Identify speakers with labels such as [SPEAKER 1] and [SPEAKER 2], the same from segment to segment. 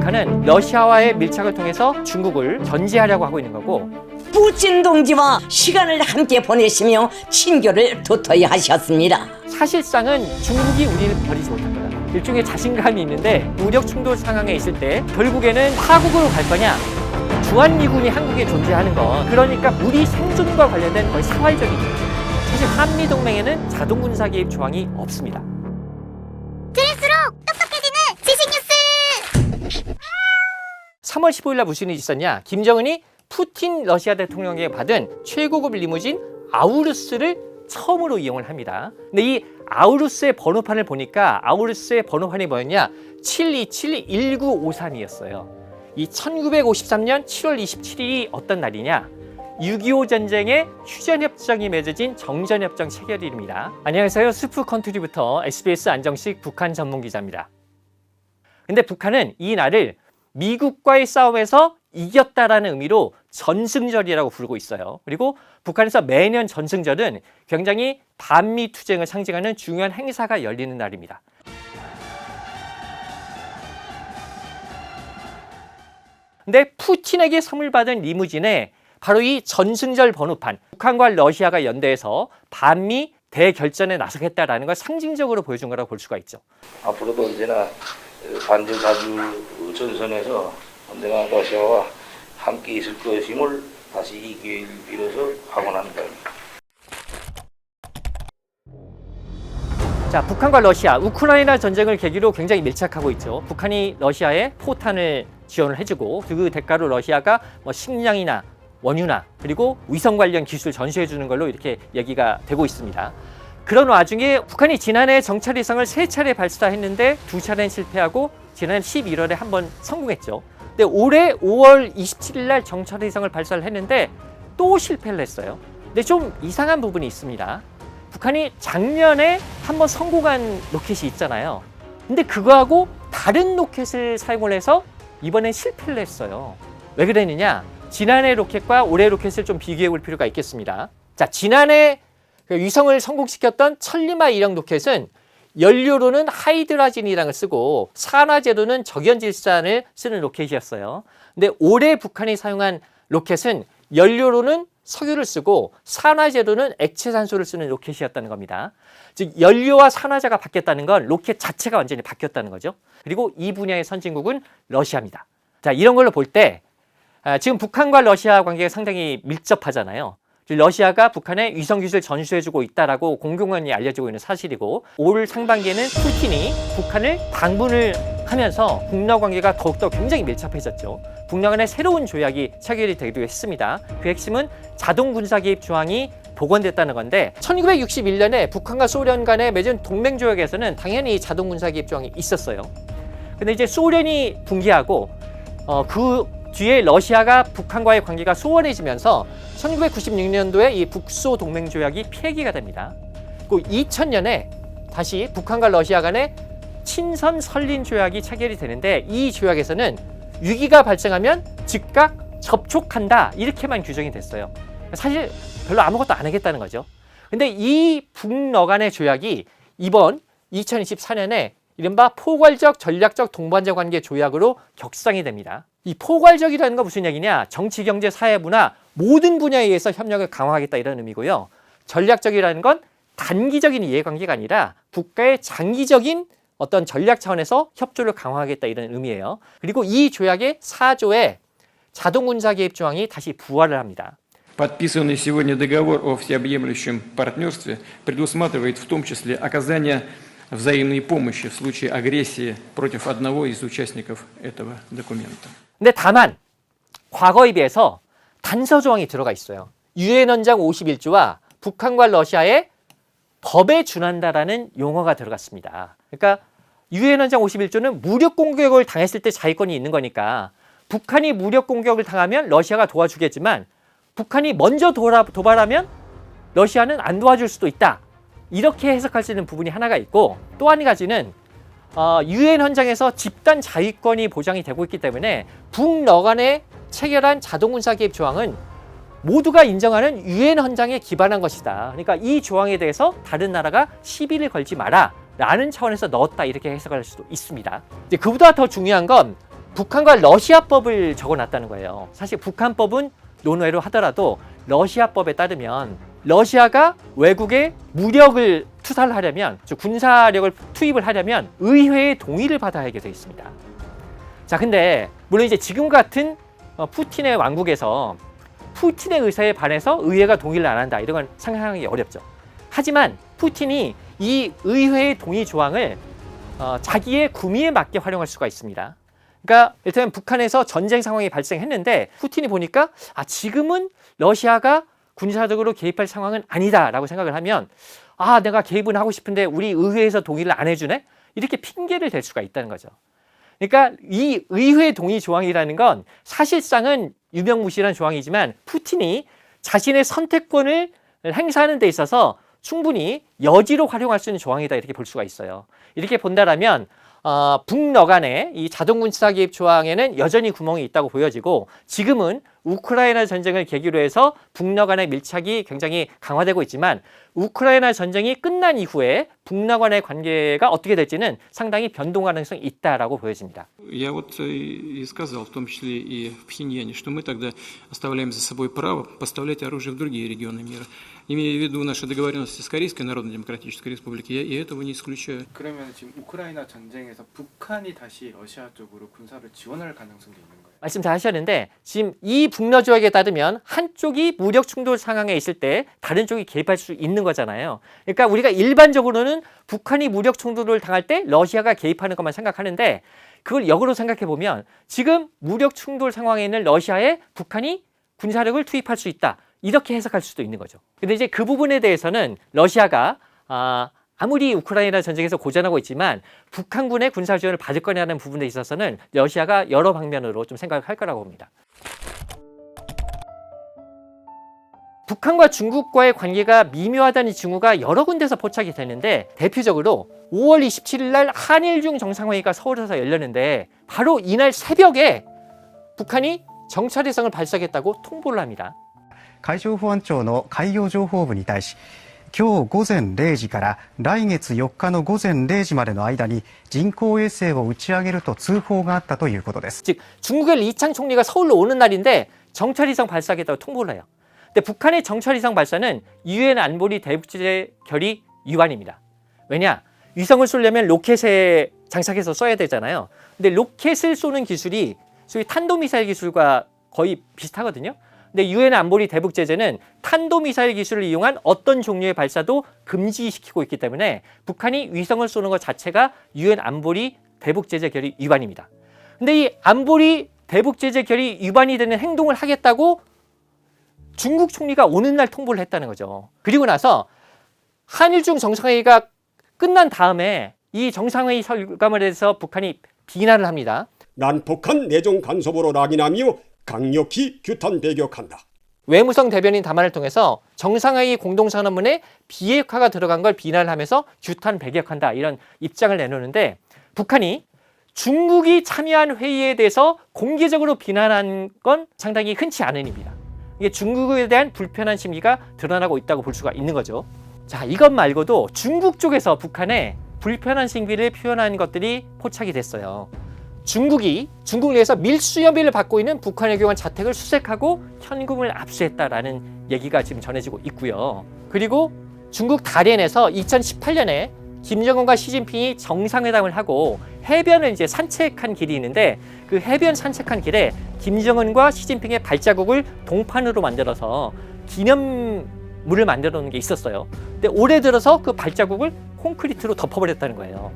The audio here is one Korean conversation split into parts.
[SPEAKER 1] 북한은 러시아와의 밀착을 통해서 중국을 견제하려고 하고 있는 거고,
[SPEAKER 2] 푸틴 동지와 시간을 함께 보내시며 친교를 도토히 하셨습니다.
[SPEAKER 1] 사실상은 중국이 우리를 버리지 못한 거다. 일종의 자신감이 있는데 무력 충돌 상황에 있을 때 결국에는 파국으로 갈 거냐, 주한미군이 한국에 존재하는 건 그러니까 우리 생존과 관련된 거의 사활적인 일이죠. 사실 한미동맹에는 자동군사 개입 조항이 없습니다.
[SPEAKER 3] 들을수록 똑똑해지는 지식 뉴스.
[SPEAKER 1] 3월 15일 날 무슨 일이 있었냐? 김정은이 푸틴 러시아 대통령에게 받은 최고급 리무진 아우루스를 처음으로 이용을 합니다. 근데 이 아우루스의 번호판을 보니까 아우루스의 번호판이 뭐였냐? 727-1953이었어요. 이 1953년 7월 27일이 어떤 날이냐? 6.25 전쟁의 휴전협정이 맺어진 정전협정 체결일입니다. 안녕하세요. 스프 컨트리부터 SBS 안정식 북한 전문기자입니다. 근데 북한은 이 날을 미국과의 싸움에서 이겼다라는 의미로 전승절이라고 부르고 있어요. 그리고 북한에서 매년 전승절은 굉장히 반미 투쟁을 상징하는 중요한 행사가 열리는 날입니다. 근데 푸틴에게 선물 받은 리무진에 바로 이 전승절 번호판, 북한과 러시아가 연대해서 반미 대결전에 나서겠다라는 걸 상징적으로 보여준 거라고 볼 수가 있죠.
[SPEAKER 4] 앞으로도 언제나 반전 자주 전선에서 언제나 러시아와 함께 있을 것임을 다시 이 기회를 빌어서 확언하는 바입니다.
[SPEAKER 1] 자, 북한과 러시아, 우크라이나 전쟁을 계기로 굉장히 밀착하고 있죠. 북한이 러시아에 포탄을 지원을 해주고 그 대가로 러시아가 식량이나 원유나 그리고 위성 관련 기술 전수해 주는 걸로 이렇게 얘기가 되고 있습니다. 그런 와중에 북한이 지난해 정찰위성을 3차례 발사했는데 2차례는 실패하고 지난해 11월에 한 번 성공했죠. 근데 올해 5월 27일 날 정찰위성을 발사를 했는데 또 실패를 했어요. 근데 좀 이상한 부분이 있습니다. 북한이 작년에 한 번 성공한 로켓이 있잖아요. 근데 그거하고 다른 로켓을 사용을 해서 이번엔 실패를 했어요. 왜 그랬느냐? 지난해 로켓과 올해 로켓을 좀 비교해 볼 필요가 있겠습니다. 자, 지난해 위성을 성공시켰던 천리마 1형 로켓은 연료로는 하이드라진이라는 걸 쓰고 산화제로는 적연질산을 쓰는 로켓이었어요. 근데 올해 북한이 사용한 로켓은 연료로는 석유를 쓰고 산화제로는 액체산소를 쓰는 로켓이었다는 겁니다. 즉 연료와 산화제가 바뀌었다는 건 로켓 자체가 완전히 바뀌었다는 거죠. 그리고 이 분야의 선진국은 러시아입니다. 자, 이런 걸로 볼 때 지금 북한과 러시아 관계가 상당히 밀접하잖아요. 러시아가 북한에 위성기술 전수해주고 있다라고 공공연히 알려지고 있는 사실이고, 올 상반기에는 푸틴이 북한을 방문을 하면서 북러 관계가 더욱더 굉장히 밀접해졌죠. 북러 간의 새로운 조약이 체결이 되기도 했습니다. 그 핵심은 자동군사 개입 조항이 복원됐다는 건데, 1961년에 북한과 소련 간에 맺은 동맹조약에서는 당연히 자동군사 개입 조항이 있었어요. 근데 이제 소련이 붕괴하고 그 뒤에 러시아가 북한과의 관계가 소원해지면서 1996년도에 이 북소 동맹 조약이 폐기가 됩니다. 그리고 2000년에 다시 북한과 러시아 간의 친선 설린 조약이 체결이 되는데, 이 조약에서는 위기가 발생하면 즉각 접촉한다 이렇게만 규정이 됐어요. 사실 별로 아무것도 안 하겠다는 거죠. 근데 이 북러 간의 조약이 이번 2024년에 이른바 포괄적 전략적 동반자 관계 조약으로 격상이 됩니다. 이 포괄적이라는 건 무슨 얘기냐? 정치, 경제, 사회, 문화 모든 분야에 의해서 협력을 강화하겠다 이런 의미고요. 전략적이라는 건 단기적인 이해관계가 아니라 국가의 장기적인 어떤 전략 차원에서 협조를 강화하겠다 이런 의미예요. 그리고 이 조약의 4조에 자동군사 개입 조항이 다시 부활을 합니다.
[SPEAKER 5] Подписанный сегодня договор о всеобъемлющем партнерстве предусматривает в том числе оказание взаимной помощи в случае агрессии против одного из участников этого документа.
[SPEAKER 1] 근데 다만 과거에 비해서 단서 조항이 들어가 있어요. 유엔 헌장 51조와 북한과 러시아의 법에 준한다라는 용어가 들어갔습니다. 그러니까 유엔 헌장 51조는 무력 공격을 당했을 때 자위권이 있는 거니까 북한이 무력 공격을 당하면 러시아가 도와주겠지만 북한이 먼저 도발하면 러시아는 안 도와줄 수도 있다. 이렇게 해석할 수 있는 부분이 하나가 있고, 또 한 가지는 유엔 헌장에서 집단 자위권이 보장이 되고 있기 때문에 북러 간에 체결한 자동군사 개입 조항은 모두가 인정하는 유엔 헌장에 기반한 것이다. 그러니까 이 조항에 대해서 다른 나라가 시비를 걸지 마라 라는 차원에서 넣었다 이렇게 해석할 수도 있습니다. 이제 그보다 더 중요한 건 북한과 러시아법을 적어놨다는 거예요. 사실 북한법은 논외로 하더라도 러시아법에 따르면 러시아가 외국에 무력을 투사를 하려면, 즉 군사력을 투입을 하려면 의회의 동의를 받아야 되어 있습니다. 자, 근데 물론 이제 지금 같은 푸틴의 왕국에서 푸틴의 의사에 반해서 의회가 동의를 안 한다, 이런 건 상상하기 어렵죠. 하지만 푸틴이 이 의회의 동의 조항을 자기의 구미에 맞게 활용할 수가 있습니다. 그러니까 일단 북한에서 전쟁 상황이 발생했는데 푸틴이 보니까 지금은 러시아가 군사적으로 개입할 상황은 아니다라고 생각을 하면 내가 개입은 하고 싶은데 우리 의회에서 동의를 안 해주네? 이렇게 핑계를 댈 수가 있다는 거죠. 그러니까 이 의회 동의 조항이라는 건 사실상은 유명무실한 조항이지만 푸틴이 자신의 선택권을 행사하는 데 있어서 충분히 여지로 활용할 수 있는 조항이다, 이렇게 볼 수가 있어요. 이렇게 본다라면 북러 간의 이 자동군사 개입 조항에는 여전히 구멍이 있다고 보여지고, 지금은 우크라이나 전쟁을 계기로 해서 북러 간의 밀착이 굉장히 강화되고 있지만 우크라이나 전쟁이 끝난 이후에 북러 간의 관계가 어떻게 될지는 상당히 변동 가능성이 있다라고 보여집니다.
[SPEAKER 5] Я вот и сказал, в том числе и в Пхеньяне, что мы тогда оставляем за собой право поставлять оружие в другие регионы мира. Имея в виду наши договоренности с Корейской Народно-Демократической Республикой, я этого не исключаю.
[SPEAKER 6] 그러면 지금 우크라이나 전쟁에서 북한이 다시 러시아 쪽으로 군사를 지원할 가능성이 있는 거예요?
[SPEAKER 1] 말씀 잘 하셨는데, 지금 이 북러 조약에 따르면 한쪽이 무력 충돌 상황에 있을 때 다른 쪽이 개입할 수 있는 거잖아요. 그러니까 우리가 일반적으로는 북한이 무력 충돌을 당할 때 러시아가 개입하는 것만 생각하는데, 그걸 역으로 생각해 보면 지금 무력 충돌 상황에 있는 러시아에 북한이 군사력을 투입할 수 있다, 이렇게 해석할 수도 있는 거죠. 근데 이제 그 부분에 대해서는 러시아가 아무리 우크라이나 전쟁에서 고전하고 있지만 북한군의 군사 지원을 받을 거냐는 부분에 있어서는 러시아가 여러 방면으로 좀 생각을 할 거라고 봅니다. 북한과 중국과의 관계가 미묘하다는 징후가 여러 군데서 포착이 되는데, 대표적으로 5월 27일 날 한일중 정상회의가 서울에서 열렸는데 바로 이날 새벽에 북한이 정찰위성을 발사했다고 통보를 합니다.
[SPEAKER 7] 海上保安庁の海洋情報部に対し、今日午前0時から来月4日の午前0時までの間に人工衛星を打ち上げると通報があったということです。
[SPEAKER 1] 즉 중국의 리창 총리가 서울로 오는 날인데 정찰위성 발사하겠다고 통보를 해요. 근데 북한의 정찰위성 발사는 유엔 안보리 대북제재 결의 위반입니다. 왜냐? 위성을 쏘려면 로켓에 장착해서 쏴야 되잖아요. 근데 로켓을 쏘는 기술이 소위 탄도미사일 기술과 거의 비슷하거든요. 근데 유엔 안보리 대북 제재는 탄도미사일 기술을 이용한 어떤 종류의 발사도 금지시키고 있기 때문에 북한이 위성을 쏘는 것 자체가 유엔 안보리 대북 제재 결의 위반입니다. 근데 이 안보리 대북 제재 결의 위반이 되는 행동을 하겠다고 중국 총리가 오는 날 통보를 했다는 거죠. 그리고 나서 한일중 정상회의가 끝난 다음에 이 정상회의 결과물에 대해서 북한이 비난을 합니다.
[SPEAKER 8] 난폭한 내정 간섭으로 낙인하며 강력히 규탄 배격한다.
[SPEAKER 1] 외무성 대변인 담화를 통해서 정상회의 공동선언문에 비핵화가 들어간 걸 비난을 하면서 규탄 배격한다, 이런 입장을 내놓는데, 북한이 중국이 참여한 회의에 대해서 공개적으로 비난한 건 상당히 흔치 않은 일입니다. 이게 중국에 대한 불편한 심리가 드러나고 있다고 볼 수가 있는 거죠. 자, 이것 말고도 중국 쪽에서 북한에 불편한 심리를 표현한 것들이 포착이 됐어요. 중국이 중국 내에서 밀수 혐의를 받고 있는 북한의 교관 자택을 수색하고 현금을 압수했다라는 얘기가 지금 전해지고 있고요. 그리고 중국 다롄에서 2018년에 김정은과 시진핑이 정상회담을 하고 해변을 이제 산책한 길이 있는데, 그 해변 산책한 길에 김정은과 시진핑의 발자국을 동판으로 만들어서 기념물을 만들어 놓은 게 있었어요. 근데 올해 들어서 그 발자국을 콘크리트로 덮어버렸다는 거예요.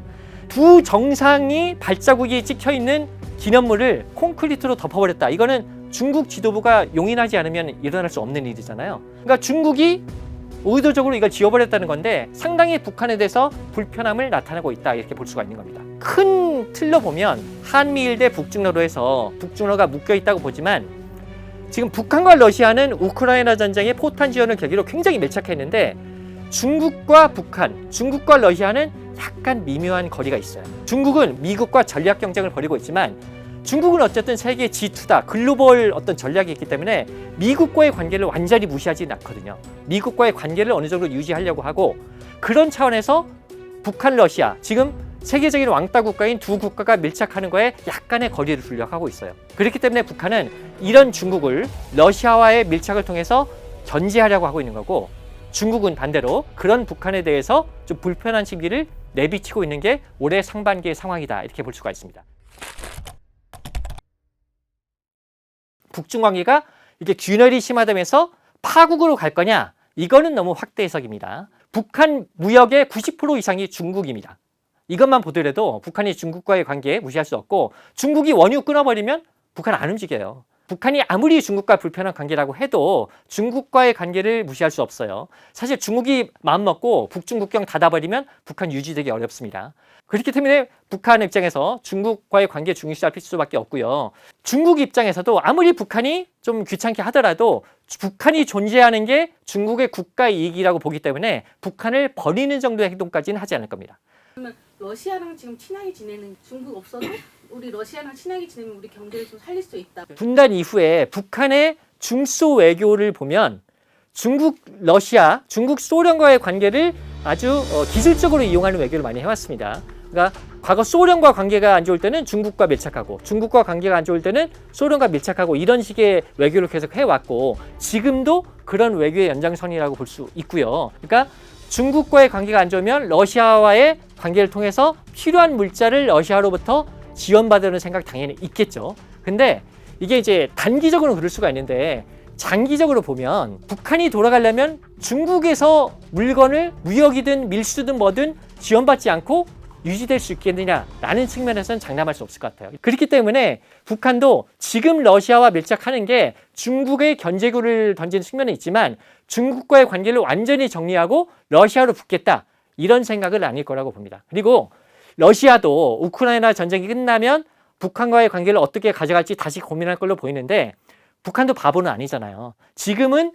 [SPEAKER 1] 두 정상이 발자국이 찍혀있는 기념물을 콘크리트로 덮어버렸다. 이거는 중국 지도부가 용인하지 않으면 일어날 수 없는 일이잖아요. 그러니까 중국이 의도적으로 이걸 지워버렸다는 건데 상당히 북한에 대해서 불편함을 나타내고 있다, 이렇게 볼 수가 있는 겁니다. 큰 틀로 보면 한미일 대 북중러로 해서 북중러가 묶여있다고 보지만, 지금 북한과 러시아는 우크라이나 전쟁의 포탄 지원을 계기로 굉장히 밀착했는데 중국과 북한, 중국과 러시아는 약간 미묘한 거리가 있어요. 중국은 미국과 전략 경쟁을 벌이고 있지만 중국은 어쨌든 세계 G2다, 글로벌 어떤 전략이 있기 때문에 미국과의 관계를 완전히 무시하지는 않거든요. 미국과의 관계를 어느 정도 유지하려고 하고, 그런 차원에서 북한, 러시아, 지금 세계적인 왕따 국가인 두 국가가 밀착하는 거에 약간의 거리를 두려고 하고 있어요. 그렇기 때문에 북한은 이런 중국을 러시아와의 밀착을 통해서 견제하려고 하고 있는 거고, 중국은 반대로 그런 북한에 대해서 좀 불편한 심기를 내비치고 있는 게 올해 상반기의 상황이다, 이렇게 볼 수가 있습니다. 북중 관계가 이렇게 균열이 심화되면서 파국으로 갈 거냐? 이거는 너무 확대 해석입니다. 북한 무역의 90% 이상이 중국입니다. 이것만 보더라도 북한이 중국과의 관계 무시할 수 없고, 중국이 원유 끊어버리면 북한 안 움직여요. 북한이 아무리 중국과 불편한 관계라고 해도 중국과의 관계를 무시할 수 없어요. 사실 중국이 마음먹고 북중 국경 닫아버리면 북한 유지되기 어렵습니다. 그렇기 때문에 북한 입장에서 중국과의 관계 중요시할 수밖에 없고요. 중국 입장에서도 아무리 북한이 좀 귀찮게 하더라도 북한이 존재하는 게 중국의 국가 이익이라고 보기 때문에 북한을 버리는 정도의 행동까지는 하지 않을 겁니다.
[SPEAKER 9] 그러면 러시아랑 지금 친하게 지내는 중국 없어도 우리 러시아랑 친하게 지내면 우리 경제를 좀 살릴 수 있다.
[SPEAKER 1] 분단 이후에 북한의 중소 외교를 보면 중국, 러시아, 중국, 소련과의 관계를 아주 기술적으로 이용하는 외교를 많이 해왔습니다. 그러니까 과거 소련과 관계가 안 좋을 때는 중국과 밀착하고, 중국과 관계가 안 좋을 때는 소련과 밀착하고, 이런 식의 외교를 계속 해왔고, 지금도 그런 외교의 연장선이라고 볼 수 있고요. 그러니까 중국과의 관계가 안 좋으면 러시아와의 관계를 통해서 필요한 물자를 러시아로부터 지원받으려는 생각 당연히 있겠죠. 근데 이게 이제 단기적으로 그럴 수가 있는데, 장기적으로 보면 북한이 돌아가려면 중국에서 물건을 무역이든 밀수든 뭐든 지원받지 않고 유지될 수 있겠느냐라는 측면에서는 장담할 수 없을 것 같아요. 그렇기 때문에 북한도 지금 러시아와 밀착하는 게 중국의 견제구를 던지는 측면은 있지만, 중국과의 관계를 완전히 정리하고 러시아로 붙겠다, 이런 생각은 아닐 거라고 봅니다. 그리고 러시아도 우크라이나 전쟁이 끝나면 북한과의 관계를 어떻게 가져갈지 다시 고민할 걸로 보이는데, 북한도 바보는 아니잖아요. 지금은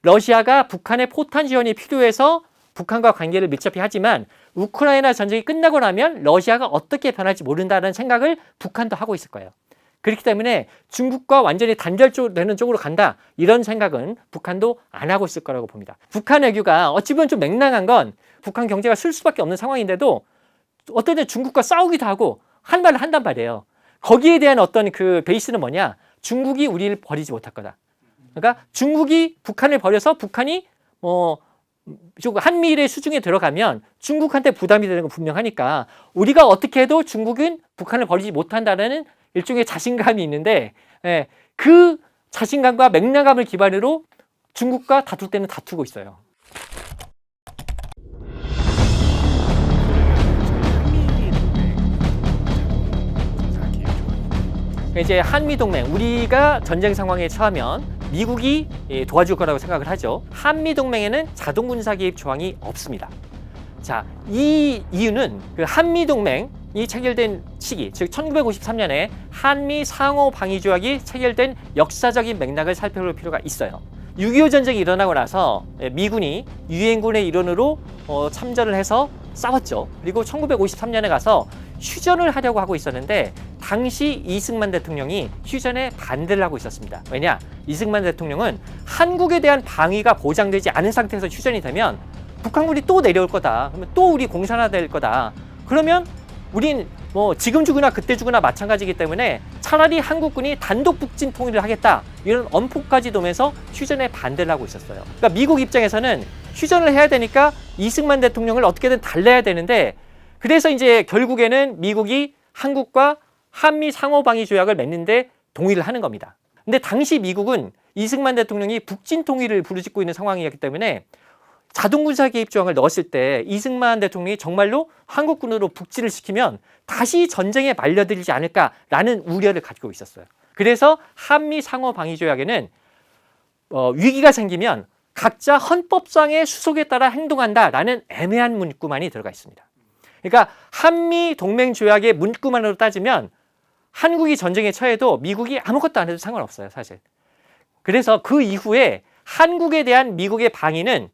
[SPEAKER 1] 러시아가 북한의 포탄 지원이 필요해서 북한과 관계를 밀접히 하지만, 우크라이나 전쟁이 끝나고 나면 러시아가 어떻게 변할지 모른다는 생각을 북한도 하고 있을 거예요. 그렇기 때문에 중국과 완전히 단절되는 쪽으로 간다, 이런 생각은 북한도 안 하고 있을 거라고 봅니다. 북한 외교가 어찌 보면 좀 맹랑한 건, 북한 경제가 쓸 수밖에 없는 상황인데도 어떤 때 중국과 싸우기도 하고 한 말을 한단 말이에요. 거기에 대한 어떤 그 베이스는 뭐냐? 중국이 우리를 버리지 못할 거다. 그러니까 중국이 북한을 버려서 북한이 한미일의 수중에 들어가면 중국한테 부담이 되는 건 분명하니까, 우리가 어떻게 해도 중국은 북한을 버리지 못한다는 일종의 자신감이 있는데, 그 자신감과 맹랑함을 기반으로 중국과 다툴 때는 다투고 있어요. 이제 한미동맹, 우리가 전쟁 상황에 처하면 미국이 도와줄 거라고 생각을 하죠. 한미동맹에는 자동군사 개입 조항이 없습니다. 자, 이 이유는 그 한미동맹이 체결된 시기, 즉 1953년에 한미 상호 방위 조약이 체결된 역사적인 맥락을 살펴볼 필요가 있어요. 6.25 전쟁이 일어나고 나서 미군이 유엔군의 일원으로 참전을 해서 싸웠죠. 그리고 1953년에 가서 휴전을 하려고 하고 있었는데, 당시 이승만 대통령이 휴전에 반대를 하고 있었습니다. 왜냐? 이승만 대통령은 한국에 대한 방위가 보장되지 않은 상태에서 휴전이 되면 북한군이 또 내려올 거다. 그러면 또 우리 공산화될 거다. 그러면 우린 지금 죽으나 그때 죽으나 마찬가지이기 때문에 차라리 한국군이 단독 북진 통일을 하겠다, 이런 엄포까지 두면서 휴전에 반대를 하고 있었어요. 그러니까 미국 입장에서는 휴전을 해야 되니까 이승만 대통령을 어떻게든 달래야 되는데, 그래서 이제 결국에는 미국이 한국과 한미 상호방위 조약을 맺는데 동의를 하는 겁니다. 근데 당시 미국은 이승만 대통령이 북진 통일을 부르짖고 있는 상황이었기 때문에 자동군사 개입 조항을 넣었을 때 이승만 대통령이 정말로 한국군으로 북진을 시키면 다시 전쟁에 말려들지 않을까라는 우려를 가지고 있었어요. 그래서 한미 상호방위 조약에는 위기가 생기면 각자 헌법상의 수속에 따라 행동한다라는 애매한 문구만이 들어가 있습니다. 그러니까 한미 동맹 조약의 문구만으로 따지면 한국이 전쟁에 처해도 미국이 아무것도 안 해도 상관없어요, 사실. 그래서 그 이후에 한국에 대한 미국의 방위는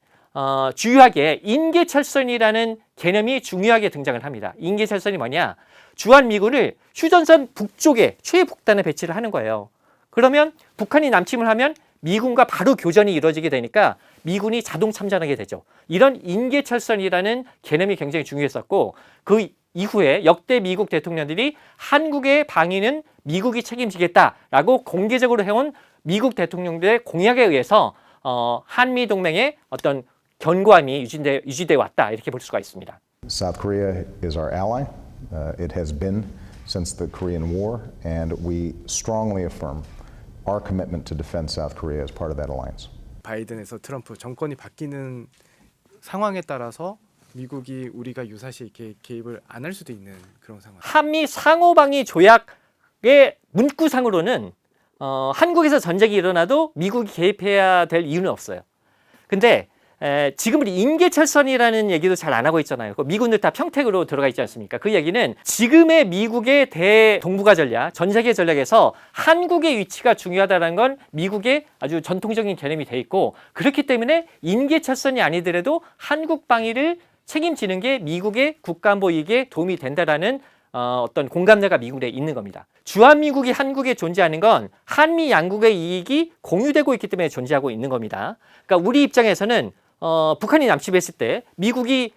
[SPEAKER 1] 주요하게 인계철선이라는 개념이 중요하게 등장을 합니다. 인계철선이 뭐냐? 주한미군을 휴전선 북쪽에 최북단에 배치를 하는 거예요. 그러면 북한이 남침을 하면 미군과 바로 교전이 이루어지게 되니까 미군이 자동 참전하게 되죠. 이런 인계철선이라는 개념이 굉장히 중요했었고, 그 이후에 역대 미국 대통령들이 한국의 방위는 미국이 책임지겠다라고 공개적으로 해온 미국 대통령들의 공약에 의해서 한미 동맹의 어떤 견고함이 유지돼 왔다 이렇게 볼 수가 있습니다.
[SPEAKER 10] South Korea is our ally. It has been since the Korean War, and we strongly affirm our commitment to defend South Korea as part of that alliance.
[SPEAKER 6] 바이든에서 트럼프 정권이 바뀌는 상황에 따라서 미국이 우리가 유사시 이렇게 개입을 안 할 수도 있는 그런 상황.
[SPEAKER 1] 한미 상호방위 조약의 문구상으로는 한국에서 전쟁이 일어나도 미국이 개입해야 될 이유는 없어요. 근데 지금 우리 인계철선이라는 얘기도 잘 안 하고 있잖아요. 미군들 다 평택으로 들어가 있지 않습니까? 그 얘기는 지금의 미국의 대동북아 전략, 전 세계 전략에서 한국의 위치가 중요하다는 건 미국의 아주 전통적인 개념이 돼 있고, 그렇기 때문에 인계철선이 아니더라도 한국 방위를 책임지는 게 미국의 국가안보 이익에 도움이 된다라는 어떤 공감대가 미국에 있는 겁니다. 주한미국이 한국에 존재하는 건 한미 양국의 이익이 공유되고 있기 때문에 존재하고 있는 겁니다. 그러니까 우리 입장에서는 북한이 남침했을 때 미국이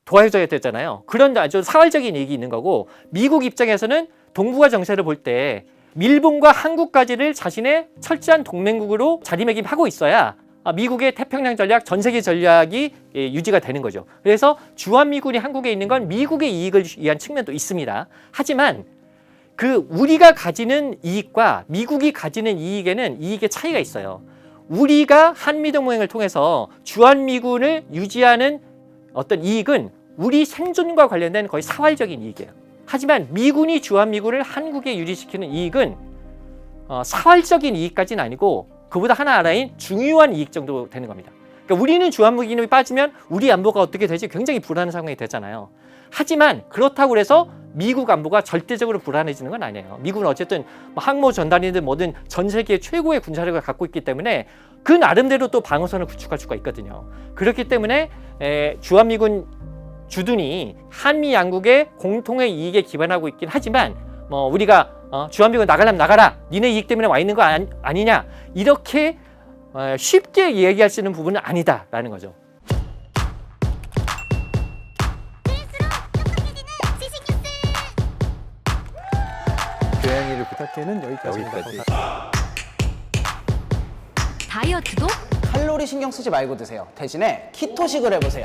[SPEAKER 1] 도와줘야 됐잖아요. 그런 아주 사활적인 이익이 있는 거고, 미국 입장에서는 동북아 정세를 볼 때 일본과 한국까지를 자신의 철저한 동맹국으로 자리매김하고 있어야 미국의 태평양 전략, 전 세계 전략이 유지가 되는 거죠. 그래서 주한미군이 한국에 있는 건 미국의 이익을 위한 측면도 있습니다. 하지만 우리가 가지는 이익과 미국이 가지는 이익에는 이익의 차이가 있어요. 우리가 한미동맹을 통해서 주한미군을 유지하는 어떤 이익은 우리 생존과 관련된 거의 사활적인 이익이에요. 하지만 미군이 주한미군을 한국에 유지시키는 이익은 사활적인 이익까지는 아니고 그보다 하나 하나인 중요한 이익 정도 되는 겁니다. 그러니까 우리는 주한미군이 빠지면 우리 안보가 어떻게 되지? 굉장히 불안한 상황이 되잖아요. 하지만 그렇다고 해서 미국 안보가 절대적으로 불안해지는 건 아니에요. 미국은 어쨌든 항모 전단이든 뭐든 전 세계 최고의 군사력을 갖고 있기 때문에 그 나름대로 또 방어선을 구축할 수가 있거든요. 그렇기 때문에 주한미군 주둔이 한미 양국의 공통의 이익에 기반하고 있긴 하지만 우리가 주한미군 나가려면 나가라, 니네 이익 때문에 와 있는 거 아니냐, 이렇게 쉽게 얘기할 수 있는 부분은 아니다라는 거죠.
[SPEAKER 11] 교양이를 부탁해는 여기까지입니다.
[SPEAKER 3] 다이어트도
[SPEAKER 12] 칼로리 신경 쓰지 말고 드세요. 대신에 키토식을 해보세요.